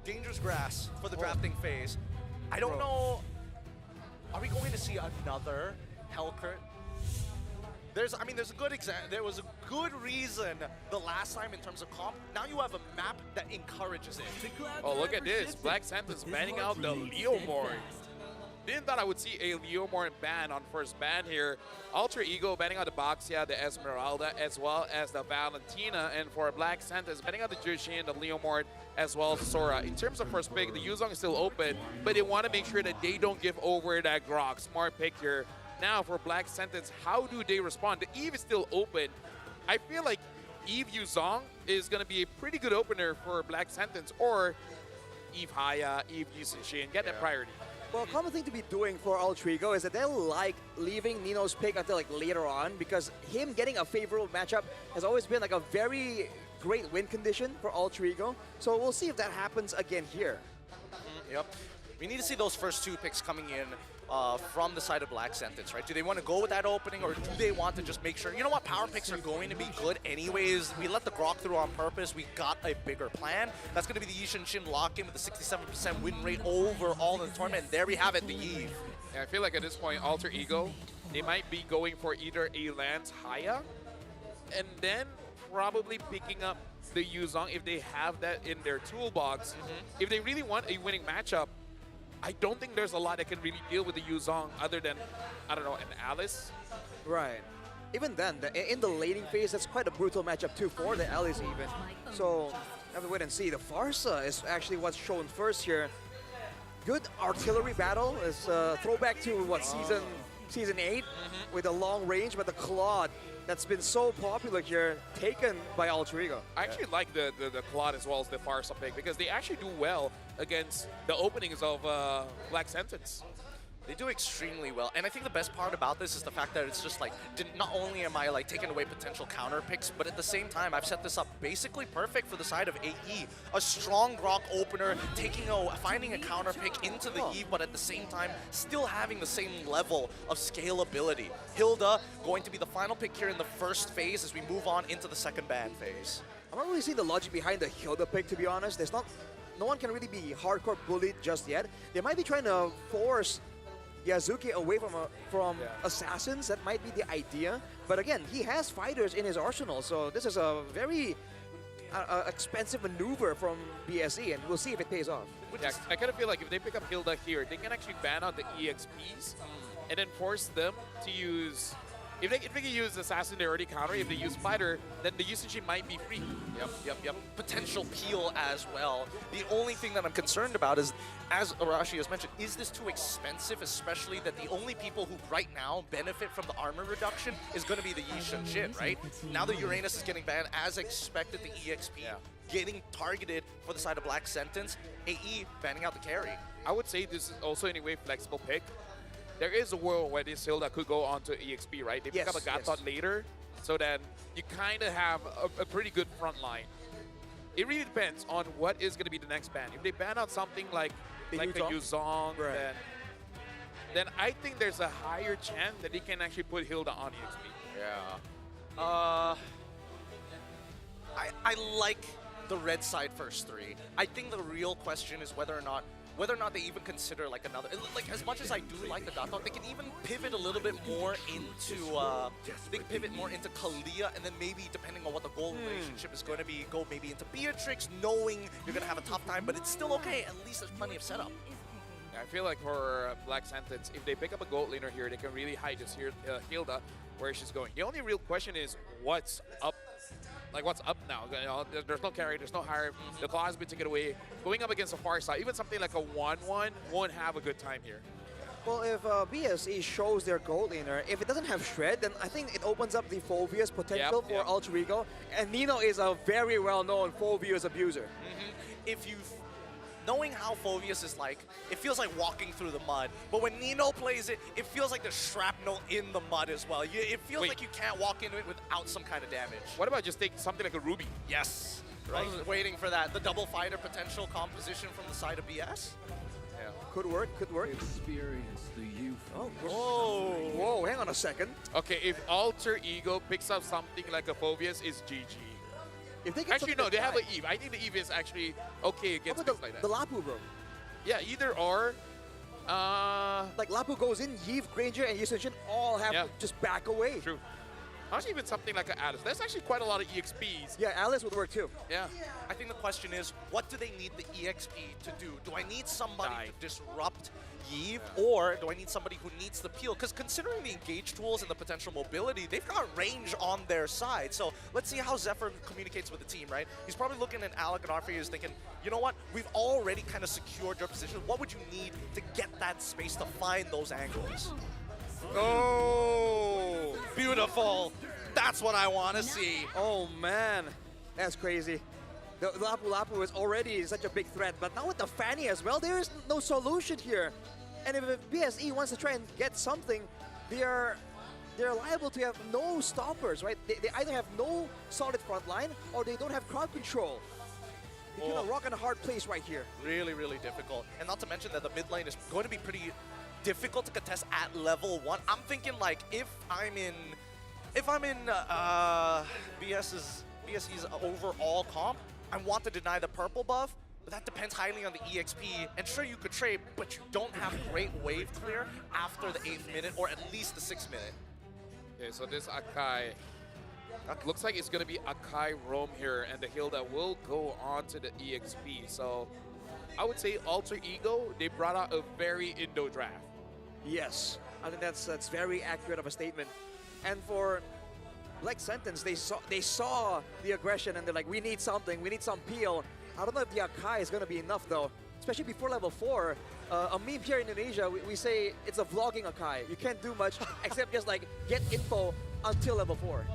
dangerous grass for the drafting phase. I don't know. Are we going to see another Hellcurt? There's a good example. There was a good reason the last time in terms of comp. Now you have a map that encourages it. Oh, look at this. Black Santa's banning out the Leomord. Didn't thought I would see a Leomord ban on first ban here. Alter Ego banning out the Boxia, the Esmeralda, as well as the Valentina. And for Black Santa's banning out the Jushin, the Leomord, as well as Sora. In terms of first pick, the Yuzong is still open, but they want to make sure that they don't give over that Grok. Smart pick here. Now for Black Sentence, how do they respond? The Eve is still open. I feel like Eve Yuzong is going to be a pretty good opener for Black Sentence, or Eve Haya, Eve Yushin, get that priority. Well, a common thing to be doing for Alterego is that they'll like leaving Nino's pick until like later on, because him getting a favorable matchup has always been like a very great win condition for Alterego. So we'll see if that happens again here. Yep. We need to see those first two picks coming in from the side of Black Sentence, right? Do they want to go with that opening, or do they want to just make sure, you know what, power picks are going to be good anyways. We let the Grok through on purpose. We got a bigger plan. That's going to be the Yishin Shin lock-in with the 67% win rate overall in the tournament. And there we have it, the Eve. Yeah, I feel like at this point, Alter Ego, they might be going for either a Lance Haya, and then probably picking up the Yuzong if they have that in their toolbox. If they really want a winning matchup, I don't think there's a lot that can really deal with the Yuzong other than, I don't know, an Alice. Right. Even then, in the laning phase, that's quite a brutal matchup too for the Alice even. So, have to wait and see. The Farsa is actually what's shown first here. Good artillery battle. Is throwback to what, season 8 with a long range, but the Claude that's been so popular here, taken by Alterego. I actually like the Claude as well as the Farsa pick, because they actually do well against the openings of Black Sentence. They do extremely well, and I think the best part about this is the fact that it's just like, not only am I like taking away potential counter picks, but at the same time, I've set this up basically perfect for the side of AE. A strong Grok opener, finding a counter pick into the Eve, but at the same time, still having the same level of scalability. Hilda going to be the final pick here in the first phase as we move on into the second ban phase. I'm not really seeing the logic behind the Hilda pick, to be honest. No one can really be hardcore bullied just yet. They might be trying to force Yazuki away from assassins. That might be the idea. But again, he has fighters in his arsenal, so this is a very expensive maneuver from BSE, and we'll see if it pays off. Yeah, I kind of feel like if they pick up Hilda here, they can actually ban out the EXPs and then force them to use... If they can use Assassin, they already counter. If they use Fighter, then the usage might be free. Yep. Potential peel as well. The only thing that I'm concerned about is, as Arashi has mentioned, is this too expensive, especially that the only people who right now benefit from the armor reduction is going to be the Yishin Shin, right? Now that Uranus is getting banned, as expected, the EXP getting targeted for the side of Black Sentence, AE banning out the carry. I would say this is also in a way flexible pick. There is a world where this Hilda could go on to EXP, right? They pick up a Gatot later, so then you kind of have a pretty good front line. It really depends on what is going to be the next ban. If they ban out something like the Yuzong, then I think there's a higher chance that they can actually put Hilda on EXP. Yeah. I like the red side first three. I think the real question is whether or not they even consider like another, like as much as I do like the Gatot, they can even pivot a little bit more into, Kalia, and then maybe depending on what the goal relationship is going to be, go maybe into Beatrix, knowing you're going to have a tough time, but it's still okay. At least there's plenty of setup. Yeah, I feel like for Black Sentence, if they pick up a gold laner here, they can really hide this here, Hilda, where she's going. The only real question is what's up. Like, what's up now? You know, there's no carry, there's no hire. The claw has been taken away. Going up against a Farsa, even something like a 1-1 won't have a good time here. Well, if BSE shows their gold laner, if it doesn't have Shred, then I think it opens up the Phobia's potential for Alterego. And Nino is a very well-known Phobia's abuser. Knowing how Phobius is like, it feels like walking through the mud. But when Nino plays it, it feels like there's shrapnel in the mud as well. It feels like you can't walk into it without some kind of damage. What about just taking something like a Ruby? Yes. Right? Waiting for that. The double fighter potential composition from the side of BS. Yeah. Could work, could work. Experience the youth. Whoa, hang on a second. Okay, if Alter Ego picks up something like a Phobius, it's GG. If they get Actually, no, something they have to an Eve. I think the Eve is actually okay How against about things like the that. Lapu, bro? Yeah, either or. Like Lapu goes in, Yves, Granger, and Yusun Shin all have Yeah. to just back away. True. Honestly, even something like an Alice. That's actually quite a lot of EXPs. Yeah, Alice would work too. Yeah. I think the question is, what do they need the EXP to do? Do I need somebody Die. to disrupt Yves, or do I need somebody who needs the peel? Because considering the engage tools and the potential mobility, they've got range on their side. So let's see how Zephyr communicates with the team, right? He's probably looking at Alec and Arfi is thinking, you know what? We've already kind of secured your position. What would you need to get that space to find those angles? Oh, beautiful. That's what I want to see. Oh man, that's crazy. The Lapu Lapu is already such a big threat, but now with the Fanny as well, there is no solution here. And if BSE wants to try and get something, they're liable to have no stoppers, right? They either have no solid front line or they don't have crowd control. They're gonna rock in a hard place right here. Really, really difficult. And not to mention that the mid lane is going to be pretty difficult to contest at level 1. I'm thinking like if I'm in BSE's overall comp, I want to deny the purple buff, but that depends highly on the EXP. And sure, you could trade, but you don't have great wave clear after the 8th minute or at least the 6th minute. Okay, so this Akai looks like it's going to be Akai Roam here, and the Hilda will go on to the EXP. So I would say Alter Ego, they brought out a very Indo draft. Yes, I think that's very accurate of a statement. And for Black Sentence, they saw the aggression and they're like, we need something, we need some peel. I don't know if the Akai is going to be enough though, especially before level 4. A meme here in Indonesia, we say it's a vlogging Akai. You can't do much except just like get info until level 4.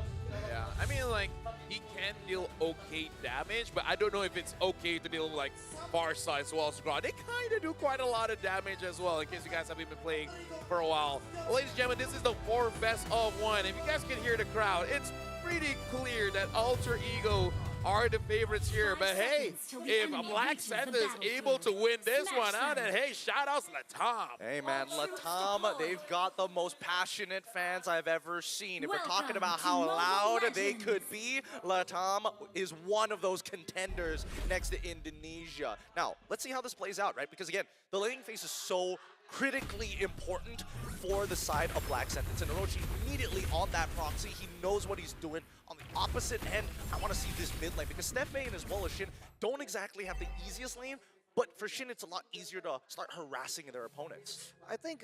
Yeah, I mean, like, he can deal okay damage, but I don't know if it's okay to deal like Farsight as well as Grodd. They kind of do quite a lot of damage as well, in case you guys haven't been playing for a while. Well, ladies and gentlemen, this is the 4 best of 1. If you guys can hear the crowd, it's pretty clear that Alter Ego are the favorites here. But hey, if Black Santa is able to win this one out, then hey, shout outs to Latam. Hey man, Latam, they've got the most passionate fans I've ever seen. If we're talking about how loud they could be, Latam is one of those contenders next to Indonesia. Now, let's see how this plays out, right? Because again, the laning phase is so critically important for the side of Black Sentence. And Orochi immediately on that proxy, he knows what he's doing. On the opposite end, I want to see this mid lane because Stefe and as well as Shin don't exactly have the easiest lane, but for Shin it's a lot easier to start harassing their opponents. I think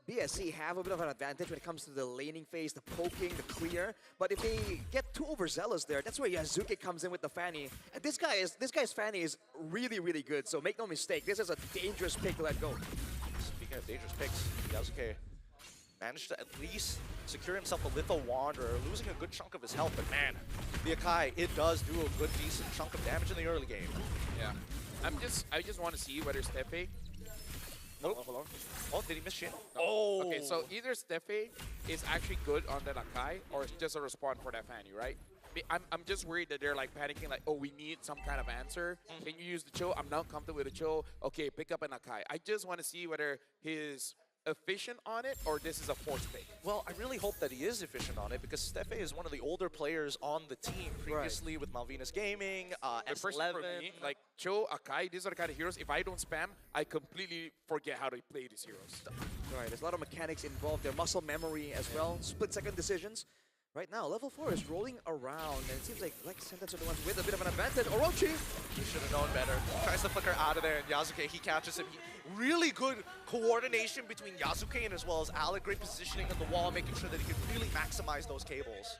BSE have a bit of an advantage when it comes to the laning phase, the poking, the clear. But if they get too overzealous there, that's where Yasuke comes in with the Fanny. And this guy's Fanny is really, really good. So make no mistake, this is a dangerous pick to let go. Speaking of dangerous picks, Yasuke managed to at least secure himself a Litho Wanderer, losing a good chunk of his health. But man, the Akai, it does do a good, decent chunk of damage in the early game. Yeah, I just want to see whether Stefe. Nope. Hold on. Oh, did he miss Shin? Oh. Okay, so either Stefe is actually good on that Akai, or it's just a respawn for that Fanny, right? I'm just worried that they're like panicking, like, oh, we need some kind of answer. Can you use the Cho? I'm not comfortable with the Cho. Okay, pick up an Akai. I just want to see whether he's efficient on it or this is a force pick. Well, I really hope that he is efficient on it because Stefe is one of the older players on the team previously with Malvinas Gaming, The first S11. for me, like Cho, Akai, these are the kind of heroes. If I don't spam, I completely forget how to play these heroes. Right, there's a lot of mechanics involved there, muscle memory as well, split-second decisions. Right now, level 4 is rolling around, and it seems like Black Sentence are the ones with a bit of an advantage. Orochi! He should have known better. Tries to flicker out of there, and Yasuke, he catches him. Really good coordination between Yasuke and as well as Alec. Great positioning on the wall, making sure that he could really maximize those cables.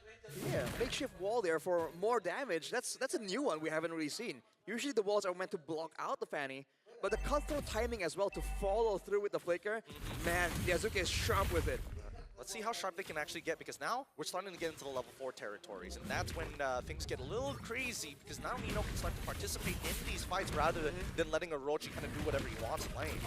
Yeah, makeshift wall there for more damage. That's a new one we haven't really seen. Usually the walls are meant to block out the Fanny, but the cut-through timing as well to follow through with the flicker, man, Yasuke is sharp with it. Let's see how sharp they can actually get, because now we're starting to get into the level 4 territories, and that's when things get a little crazy, because now Nino can start to participate in these fights rather than letting Orochi kind of do whatever he wants in lane.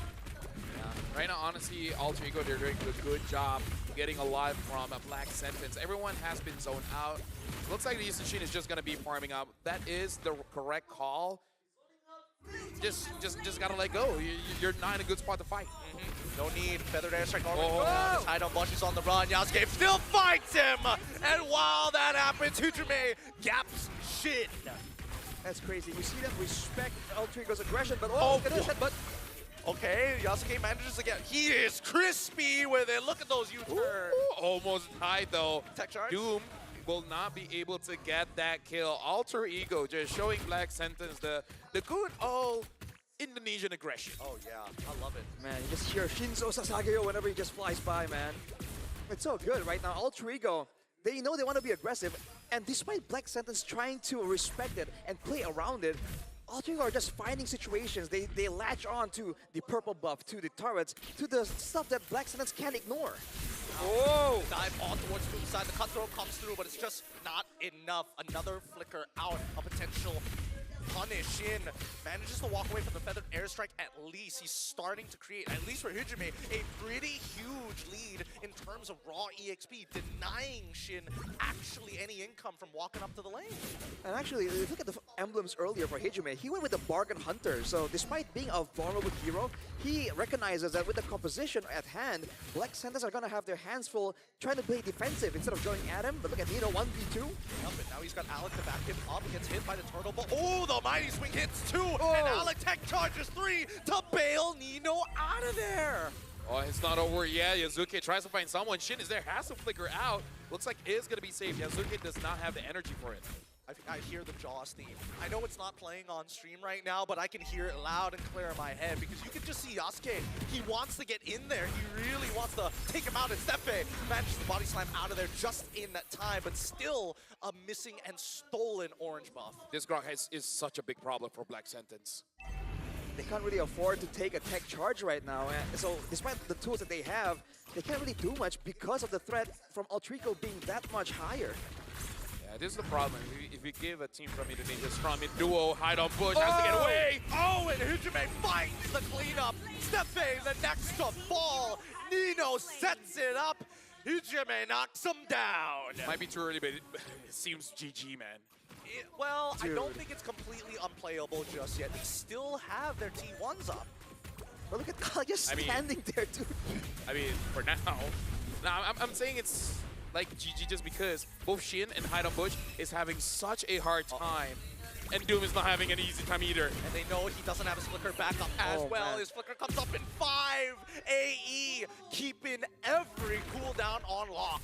Yeah. Right now, honestly, Alter Ego, they're doing a good job getting a lot from a Black Sentence. Everyone has been zoned out. Looks like the Yusun is just going to be farming up. That is the correct call. Just gotta let go. You're not in a good spot to fight. No need. Feathered airstrike already. Oh. Tied on Bush is on the run. Yasuke still fights him. And while that happens, Hutrame gaps Shin. That's crazy. You see them respect Alterego's aggression, but Oh, look at this headbutt. Okay, Yasuke manages again. He is crispy with it. Look at those U-turns. Almost died though. Tech charge. Doom will not be able to get that kill. Alter Ego just showing Black Sentence the good old Indonesian aggression. Oh yeah, I love it. Man, you just hear Shinzo Sasageyo whenever he just flies by, man. It's so good right now. Alter Ego, they know they want to be aggressive, and despite Black Sentence trying to respect it and play around it, Alter Ego are just finding situations. They latch on to the purple buff, to the turrets, to the stuff that Black Sentence can't ignore. Oh! Dive on towards the side. The cutthroat comes through, but it's just not enough. Another flicker out, a potential punish. Shin manages to walk away from the feathered airstrike at least. He's starting to create, at least for Hijime, a pretty huge lead in terms of raw EXP, denying Shin actually any income from walking up to the lane. And actually, if you look at the emblems earlier for Hijime, he went with the Bargain Hunter. So despite being a vulnerable hero, he recognizes that with the composition at hand, Black Sentence are going to have their hands full trying to play defensive instead of going at him. But look at Nino 1v2. Yep, and now he's got Alec to back him up. Gets hit by the turtle ball. Oh, the mighty swing hits 2, and Alec tech charges 3 to bail Nino out of there. Oh, it's not over yet. Yazuki tries to find someone. Shin is there, has to flicker out. Looks like it is going to be safe. Yazuki does not have the energy for it. I hear the Jaws theme. I know it's not playing on stream right now, but I can hear it loud and clear in my head because you can just see Yasuke. He wants to get in there. He really wants to take him out. And Stefe manages the body slam out of there just in that time, but still a missing and stolen orange buff. This Grok is such a big problem for Black Sentence. They can't really afford to take a tech charge right now. And so despite the tools that they have, they can't really do much because of the threat from Alter Ego being that much higher. Yeah, this is the problem. If we give a team from Indonesia strong mid duo, hide on push, has to get away. Oh, and Hijime finds the cleanup. Stefe the next to fall. Nino sets it up. Hijime knocks him down. Might be too early, but it seems GG, man. Well, Dude. I don't think it's completely unplayable just yet. They still have their T1s up. But look at Kyle just standing there, dude. I mean, for now. Now, I'm saying it's like GG just because both Shin and Hide on Bush is having such a hard time. And Doom is not having an easy time either. And they know he doesn't have his flicker backup as well. Man. His flicker comes up in 5 AE, keeping every cooldown on lock.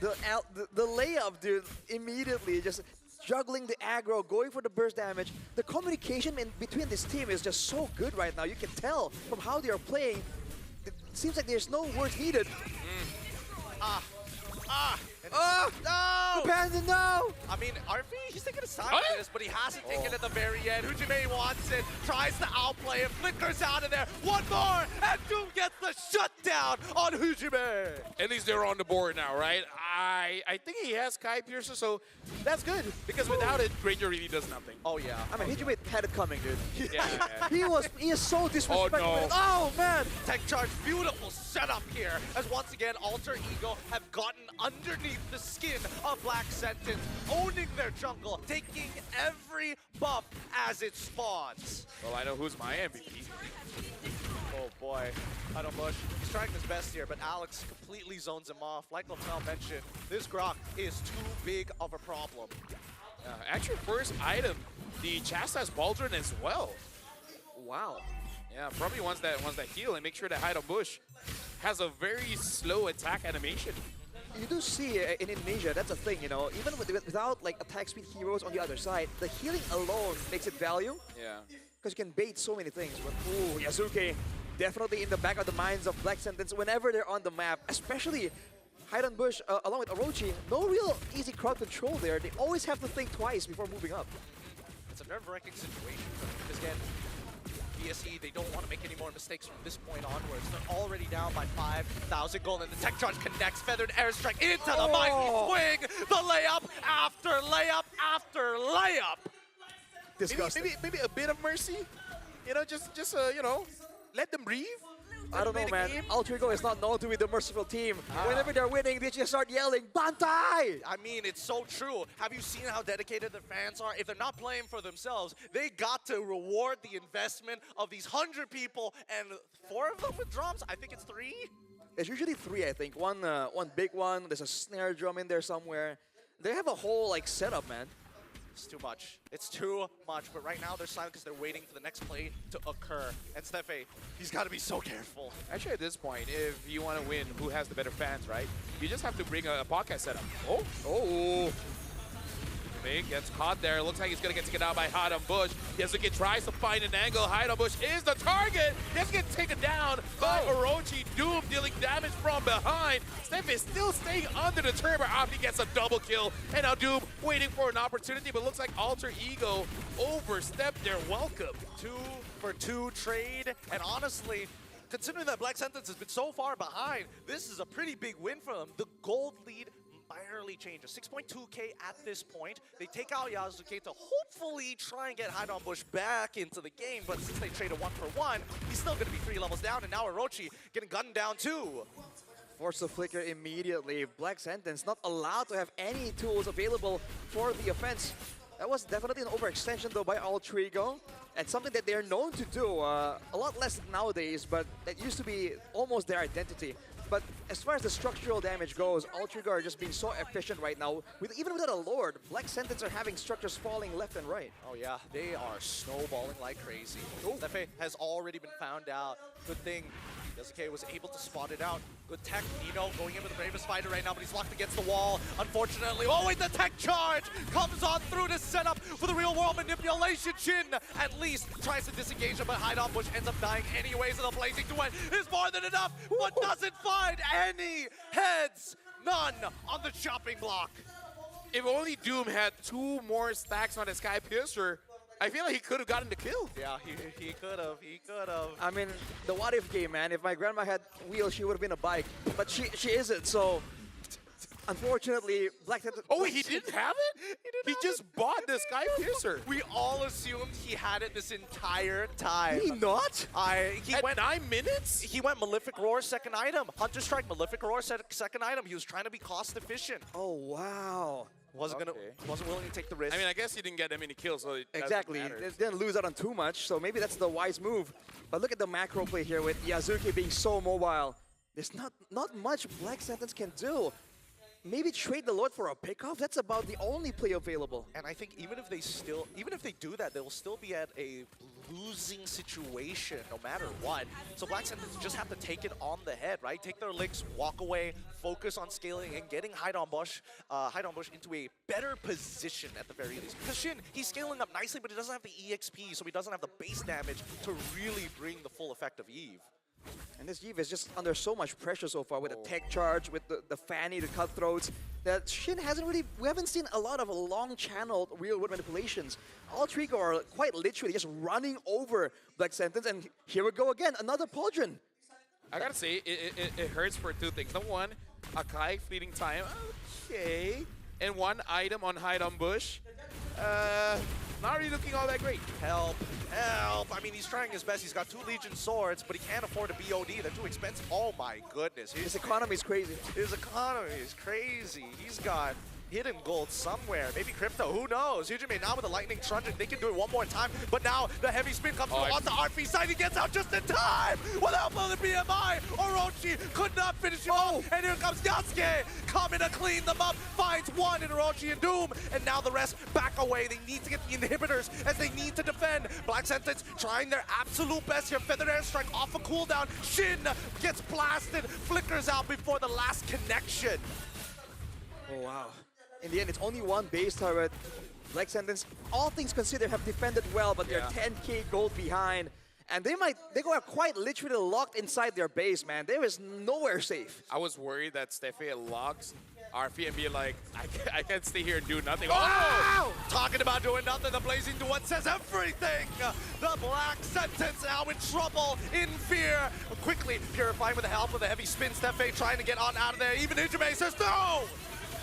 The layup, dude, immediately just juggling the aggro, going for the burst damage. The communication in between this team is just so good right now. You can tell from how they are playing. It seems like there's no words needed. No! Abandon now! I mean, RV, he's taking his time with this, but he hasn't taken it at the very end. Hijime wants it, tries to outplay him, flickers out of there. One more, and Doom gets the shutdown on Hijime. At least they're on the board now, right? I think he has Kai Piercer, so that's good. Because without it, Granger really does nothing. Oh, yeah. I mean, Hijime had it coming, dude. Yeah. He is so disrespectful. no. Oh, man! Tech charge, beautiful setup here, as once again, Alter Ego have gotten underneath the skin of Black Sentence, owning their jungle, taking every buff as it spawns. Well, I know who's my MVP. Oh boy, Hide on Bush, he's trying his best here, but Alex completely zones him off. Like Lafell mentioned, this Grok is too big of a problem. Actually, first item, the Chastise Baldron as well. Wow. Yeah, probably wants that heal and make sure that Hide on Bush has a very slow attack animation. You do see in Indonesia, that's a thing, you know, even without like attack speed heroes on the other side, the healing alone makes it value. Yeah. Because you can bait so many things. But ooh, Yasuke, definitely in the back of the minds of Black Sentence whenever they're on the map, especially Hide on Bush along with Orochi. No real easy crowd control there. They always have to think twice before moving up. It's a nerve-wracking situation for them because again, BSE, they don't want to make any more mistakes from this point onwards. They're already down by 5,000 gold, and the tech charge connects. Feathered airstrike into the mighty swing. The layup after layup after layup. Disgusting. Maybe a bit of mercy. You know, just you know, let them breathe. I don't know, man. Alter Ego is not known to be the merciful team. Whenever they're winning, they just start yelling, Bantai! I mean, it's so true. Have you seen how dedicated their fans are? If they're not playing for themselves, they got to reward the investment of these 100 people, and 4 of them with drums. I think it's 3. It's usually 3, I think. One big one. There's a snare drum in there somewhere. They have a whole like setup, man. It's too much. It's too much. But right now they're silent because they're waiting for the next play to occur. And Steffe, he's got to be so careful. Actually, at this point, if you want to win, who has the better fans, right? You just have to bring a podcast setup. Oh. Big gets caught there. Looks like he's going to get taken out by Bush. Yasuke tries to find an angle. Bush is the target. Just gets taken down by Orochi. Doom dealing damage from behind. Steph is still staying under the turret after he gets a double kill. And now Doom waiting for an opportunity, but looks like Alter Ego overstepped their welcome. 2-for-2 trade. And honestly, considering that Black Sentence has been so far behind, this is a pretty big win for them. The gold lead barely changes. 6.2k at this point. They take out Yasuke to hopefully try and get Bush back into the game, but since they traded 1-for-1, he's still going to be 3 levels down, and now Orochi getting gunned down too. Force the flicker immediately. Black Sentence not allowed to have any tools available for the offense. That was definitely an overextension though by Alterego, and something that they're known to do. A lot less nowadays, but that used to be almost their identity. But as far as the structural damage goes, Alterego are just being so efficient right now. Even without a Lord, Black Sentence are having structures falling left and right. Oh yeah, they are snowballing like crazy. Steffe has already been found out. Good thing Yasuke was able to spot it out. Good tech, Nino going in with the bravest fighter right now, but he's locked against the wall. Unfortunately, oh wait, the tech charge comes on through to set up for the real world manipulation. Shin at least tries to disengage him, but Bush ends up dying anyways, and the blazing duet is more than enough, but doesn't find any heads. None on the chopping block. If only Doom had 2 more stacks on his Sky Piercer, I feel like he could have gotten the kill. Yeah, he could have. He could have. I mean, the what if game, man. If my grandma had wheels, she would have been a bike. But she isn't, so unfortunately, Black Sentence. Oh, wait, he didn't have it? He just bought the Sky Piercer. We all assumed he had it this entire time. Did he not? He At went 9 minutes? He went Malefic Roar second item. Hunter Strike, Malefic Roar second item. He was trying to be cost efficient. Oh, wow. Wasn't willing to take the risk. I mean, I guess he didn't get that many kills, so it Exactly. doesn't matter. They didn't lose out on too much, so maybe that's the wise move. But look at the macro play here with Yasuke being so mobile. There's not much Black Sentence can do. Maybe trade the Lord for a pickoff. That's about the only play available. And I think even if they do that, they'll still be at a losing situation no matter what. So Black Sentence just have to take it on the head, right? Take their licks, walk away, focus on scaling and getting Bush into a better position at the very least. Because Shin, he's scaling up nicely, but he doesn't have the EXP, so he doesn't have the base damage to really bring the full effect of Eve. And this Eve is just under so much pressure so far with the tech charge, with the Fanny, the cutthroats, that Shin hasn't really, we haven't seen a lot of long-channeled real-world manipulations. Alterego are quite literally just running over Black Sentence, and here we go again, another Pauldron. I gotta say, it hurts for 2 things. Number 1, Akai fleeting time, okay. And 1 item on Bush. Not really looking all that great. Help. I mean, he's trying his best. He's got 2 Legion swords, but he can't afford a BOD. They're too expensive. Oh my goodness. His economy is crazy. His economy is crazy. He's got hidden gold somewhere. Maybe crypto. Who knows? Hujime now with the lightning truncheon. They can do it one more time. But now the heavy spin comes through on the RP side. He gets out just in time. Without the BMI. Orochi could not finish him off. And here comes Yasuke coming to clean them up. Finds 1 in Orochi and Doom. And now the rest back away. They need to get the inhibitors as they need to defend. Black Sentence trying their absolute best here. Feathered Airstrike off a cooldown. Shin gets blasted. Flickers out before the last connection. Oh, wow. In the end, it's only 1 base turret. Black Sentence, all things considered, have defended well, but they're 10k gold behind. And they go quite literally locked inside their base, man. There is nowhere safe. I was worried that Steffe locks RP and be like, I can't stay here and do nothing. Oh! Talking about doing nothing, the Blazing Duet says everything! The Black Sentence now in trouble, in fear. Quickly purifying with the help of the heavy spin. Steffe trying to get on out of there. Even Hujime says no!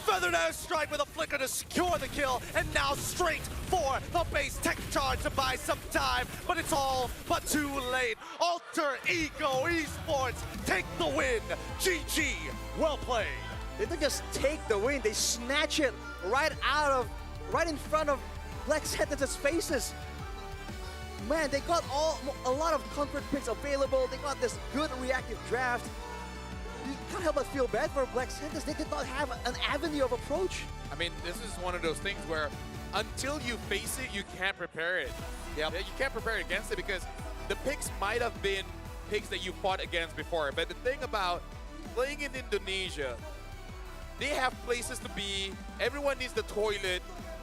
Feathered Airstrike with a flicker to secure the kill, and now straight for the base tech charge to buy some time, but it's all but too late. Alter Ego Esports take the win. GG, well played. They don't just take the win, they snatch it right in front of Black Sentence's faces. Man, they got a lot of comfort picks available. They got this good reactive draft. you can't help but feel bad for Black Santas. They did not have an avenue of approach. I mean, this is one of those things where until you face it, you can't prepare it. Yep. You can't prepare against it because the picks might have been picks that you fought against before. But the thing about playing in Indonesia, they have places to be. Everyone needs the toilet.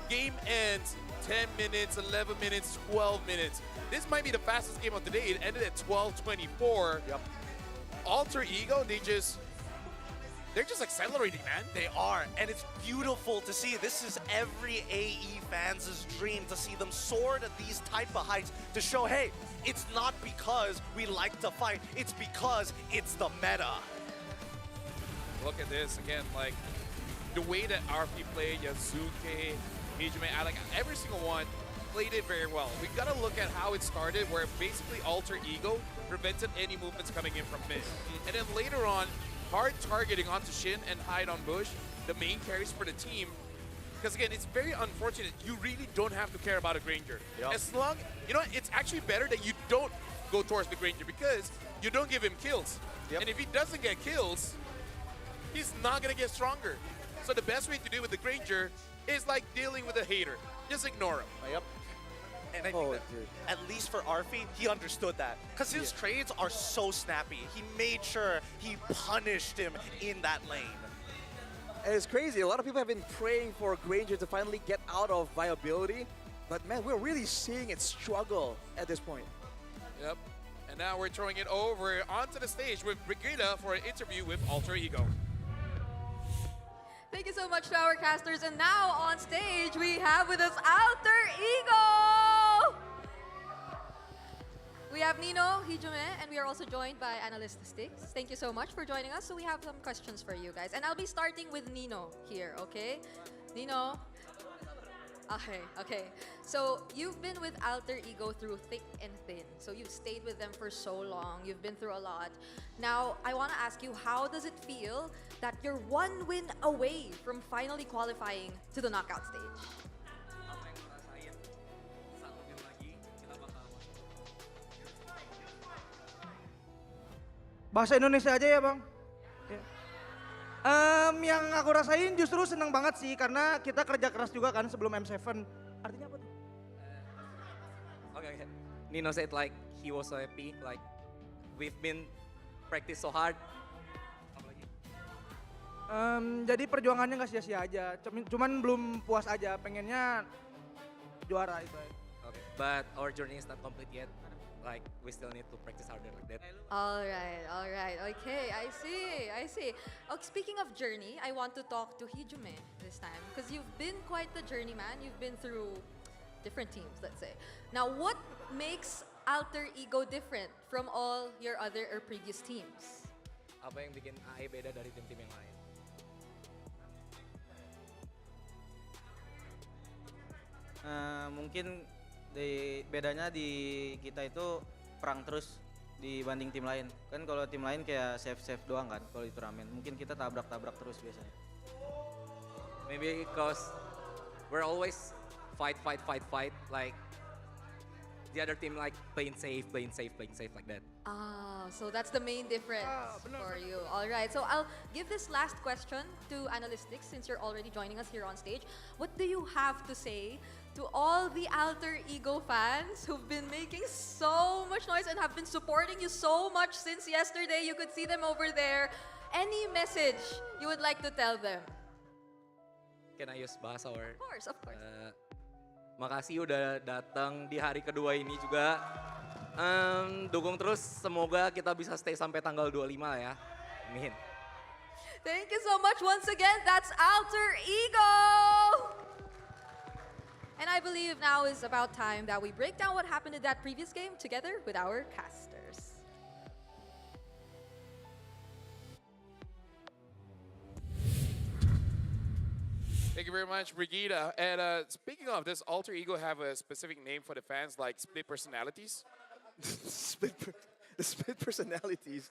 Game ends 10 minutes, 11 minutes, 12 minutes. This might be the fastest game of the day. It ended at 12:24. Yep. Alter Ego, they're just accelerating, man. They are, and it's beautiful to see. This is every AE fan's dream, to see them soar to these type of heights, to show, hey, it's not because we like to fight, it's because it's the meta. Look at this again, like the way that RP played, Yasuke, Hijime, like every single one played it very well. We gotta look at how it started, where basically Alter Ego prevented any movements coming in from mid. And then later on, hard targeting onto Shin and Hyde on Bush, the main carries for the team. Because again, it's very unfortunate. You really don't have to care about a Granger. Yep. As long, you know, it's actually better that you don't go towards the Granger because you don't give him kills. Yep. And if he doesn't get kills, he's not gonna get stronger. So the best way to deal with the Granger is like dealing with a hater. Just ignore him. Yep. And I think that, at least for Arfi, he understood that. Because his trades are so snappy. He made sure he punished him in that lane. And it's crazy. A lot of people have been praying for Granger to finally get out of viability. But man, we're really seeing it struggle at this point. Yep. And now we're throwing it over onto the stage with Brigida for an interview with Alter Ego. Thank you so much to our casters. And now on stage, we have with us Alter Ego! We have Nino, Hijime, and we are also joined by Analyst Sticks. Thank you so much for joining us. So we have some questions for you guys. And I'll be starting with Nino here, okay? Nino. Okay. So you've been with Alter Ego through thick and thin. So you've stayed with them for so long. You've been through a lot. Now, I want to ask you, how does it feel that you're one win away from finally qualifying to the knockout stage? Bahasa Indonesia aja ya bang. Ya. Yang aku rasain justru seneng banget sih karena kita kerja keras juga kan sebelum M7. Artinya apa tuh? Okay. Nino said like he was so happy, like we've been practice so hard. Jadi perjuangannya nggak sia-sia aja. Cuman belum puas aja, pengennya juara itu aja. Okay, but our journey is not complete yet. Like we still need to practice harder like that. All right. Okay, I see. Oh, speaking of journey, I want to talk to Hijime this time because you've been quite the journeyman. You've been through different teams, let's say. Now, what makes Alter Ego different from all your other or previous teams? Apa yang bikin AE beda dari tim-tim yang lain? Mungkin bedanya di kita itu perang terus dibanding tim lain. Kan kalau tim lain kayak save doang kan kalau di turnamen. Mungkin kita tabrak-tabrak terus biasanya. Maybe because we're always fight like the other team like playing safe like that. Ah, so that's the main difference for you. All right, so I'll give this last question to Analytics since you're already joining us here on stage. What do you have to say to all the Alter Ego fans who've been making so much noise and have been supporting you so much since yesterday? You could see them over there. Any message you would like to tell them? Can I use bahasa or? Of course. Makasih udah datang di hari kedua ini juga. Dukung terus, semoga kita bisa stay sampai tanggal 25 lah ya. Amin. Thank you so much once again. That's Alter Ego! And I believe now is about time that we break down what happened in that previous game together with our casters. Thank you very much, Brigida. And speaking of, does Alter Ego have a specific name for the fans, like split personalities? The split personalities.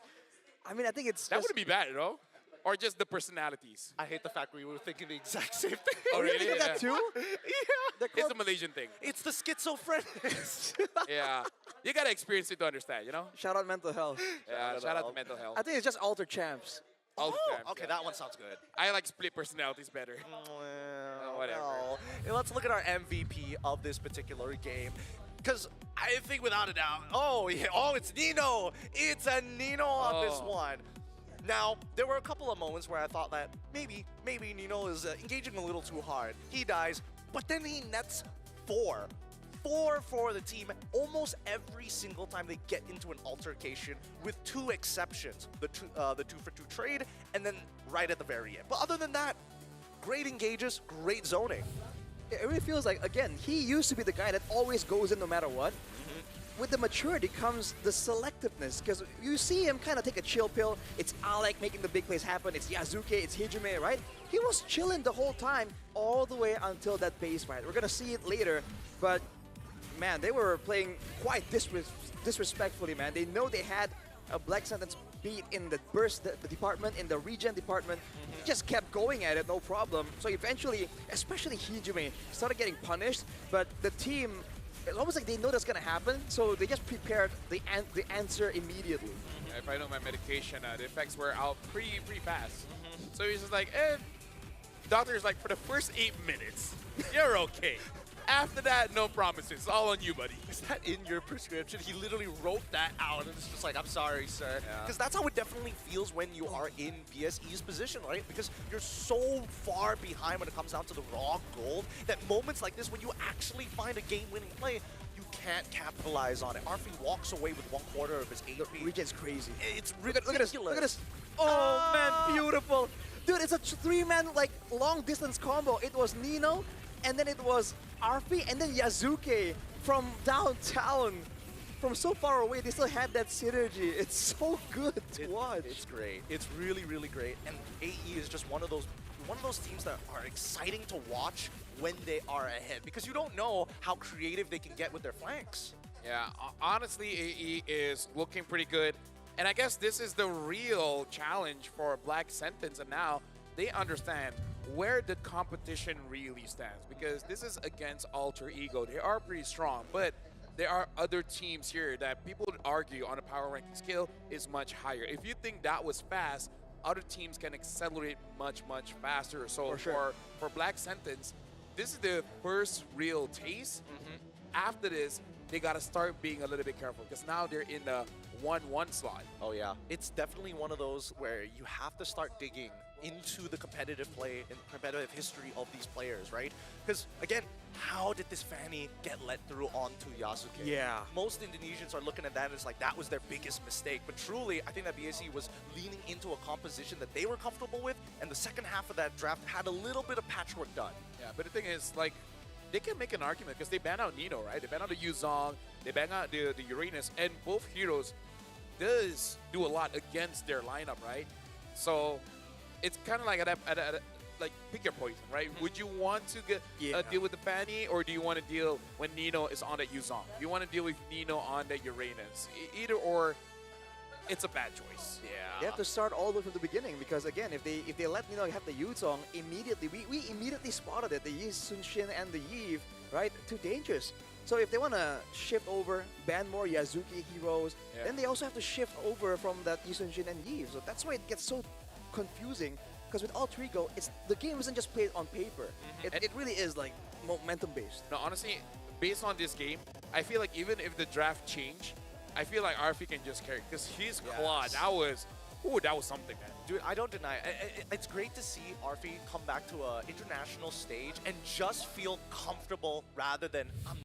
I mean, I think it's That just, wouldn't be bad, you know? Or just the personalities? I hate the fact we were thinking the exact same thing. Oh, really? think of that too? Yeah. It's a Malaysian thing. It's the schizophrenics. Yeah. You gotta experience it to understand, you know? Shout out mental health. Yeah, shout out to mental health. I think it's just Alter Champs. Oh, Ultra, okay, yeah. that one sounds good. I like split personalities better. Whatever. Well, let's look at our MVP of this particular game. Because I think without a doubt, it's Nino. It's a Nino on this Oh. one. Now, there were a couple of moments where I thought that maybe Nino is engaging a little too hard. He dies, but then he nets 4. 4 for the team almost every single time they get into an altercation, with 2 exceptions. The 2 for 2 trade, and then right at the very end. But other than that, great engages, great zoning. It really feels like, again, he used to be the guy that always goes in no matter what. With the maturity comes the selectiveness, because you see him kind of take a chill pill. It's Alec making the big plays happen. It's Yazuke, it's Hijime, right? He was chilling the whole time, all the way until that base fight. We're going to see it later, but man, they were playing quite disrespectfully, man. They know they had a Black Sentence beat in the burst the department, in the regen department. He just kept going at it, no problem. So eventually, especially Hijime, started getting punished, but the team, it's almost like they know that's gonna happen, so they just prepared the answer immediately. Yeah, if I know my medication, the effects were out pretty fast. So he's just like, doctor's like, for the first 8 minutes, you're okay. After that, no promises. All on you, buddy. Is that in your prescription? He literally wrote that out, and it's just like, I'm sorry, sir. Because that's how it definitely feels when you are in BSE's position, right? Because you're so far behind when it comes down to the raw gold that moments like this, when you actually find a game-winning play, you can't capitalize on it. Arfi walks away with 1/4 of his HP. Regen's crazy. It's Look at ridiculous. this, look at this. Oh man, beautiful. Dude, it's a 3-man like long distance combo. It was Nino, and then it was Arfi, and then Yazuke from downtown. From so far away, they still had that synergy. It's so good to watch. It's great. It's really, really great. And AE is just one of those teams that are exciting to watch when they are ahead, because you don't know how creative they can get with their flanks. Yeah, honestly, AE is looking pretty good. And I guess this is the real challenge for Black Sentence, and now they understand where the competition really stands, because this is against Alter Ego. They are pretty strong, but there are other teams here that people would argue on a power ranking scale is much higher. If you think that was fast, other teams can accelerate much faster. So For sure. for Black Sentence, this is the first real taste. After this, they got to start being a little bit careful, because now they're in the 1-1 slot. Oh yeah, it's definitely one of those where you have to start digging into the competitive play and competitive history of these players, right? Because again, how did this Fanny get let through onto Yasuke? Yeah. Most Indonesians are looking at that as like that was their biggest mistake, but truly, I think that BSE was leaning into a composition that they were comfortable with, and the second half of that draft had a little bit of patchwork done. Yeah, but the thing is, like, they can make an argument because they ban out Nino, right? They ban out the Yuzong, they ban out the Uranus, and both heroes does do a lot against their lineup, right? So it's kind of like like pick your poison, right? Would you want to deal with the Fanny, or do you want to deal when Nino is on that Yuzong? Do you want to deal with Nino on that Uranus? Either or, it's a bad choice. Yeah. They have to start all the way from the beginning, because again, if they let Nino have the Yuzong immediately, we immediately spotted it. The Yi Sun-shin and the Yve, right? Too dangerous. So if they want to shift over, ban more Yazuki heroes, then they also have to shift over from that Yi Sun-shin and Yve. So that's why it gets so confusing, because with Alter Ego, the game isn't just played on paper. It really is like momentum based. No, honestly, based on this game, I feel like even if the draft changed, I feel like Arfi can just carry, because his quad, that was something, man. Dude, I don't deny it. It's great to see Arfi come back to an international stage and just feel comfortable rather than, I'm